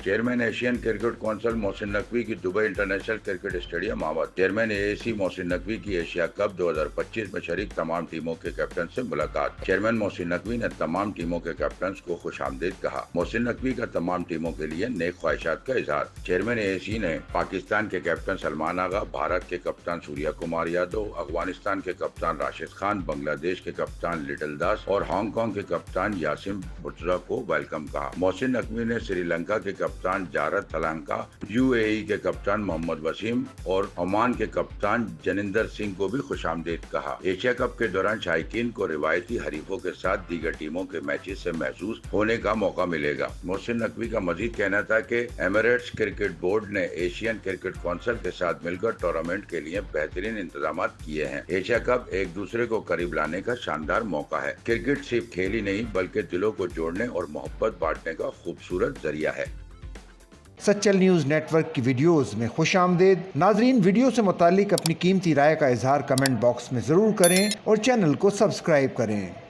Chairman Asian cricket council Mohsin Naqvi की Dubai international cricket stadium आमद। Chairman AAC Mohsin Naqvi की Asia cup 2025 में शरीक तमाम टीमों के कैप्टन से मुलाकात। चेयरमैन मोहसिन नकवी ने तमाम टीमों के कैप्टन को खुशामदीद कहा। मोहसिन नकवी का तमाम टीमों के लिए नेक ख्वाहिशात का इजहार। चेयरमैन एएसी ने पाकिस्तान के कैप्टन सलमान आगा, भारत के कप्तान सूर्या कुमार यादव, अफगानिस्तान के कप्तान राशिद खान, बांग्लादेश के कप्तान लिटिल दास और हांगकांग के कप्तान यासिम बुर्जा को वेलकम कहा। मोहसिन नकवी ने श्रीलंका के कप्तान जारद तलंका, यूएई के कप्तान मोहम्मद वसीम और ओमान के कप्तान जनिंदर सिंह को भी खुशामदीद कहा। एशिया कप के दौरान शायकीन को रिवायती हरीफों के साथ दीगर टीमों के मैचेस से महसूस होने का मौका मिलेगा। मोहसिन नकवी का मजीद कहना था कि एमिरेट्स क्रिकेट बोर्ड ने एशियन क्रिकेट काउंसिल के साथ मिलकर टूर्नामेंट के लिए बेहतरीन इंतजाम किए हैं। एशिया कप एक दूसरे को करीब लाने का शानदार मौका है। क्रिकेट सिर्फ खेल ही नहीं बल्कि दिलों को जोड़ने और मोहब्बत बांटने का खूबसूरत जरिया है। सच्चल न्यूज़ नेटवर्क की वीडियोस में खुशामदीद। नाजरीन, वीडियो से मुतालिक अपनी कीमती राय का इजहार कमेंट बॉक्स में ज़रूर करें और चैनल को सब्सक्राइब करें।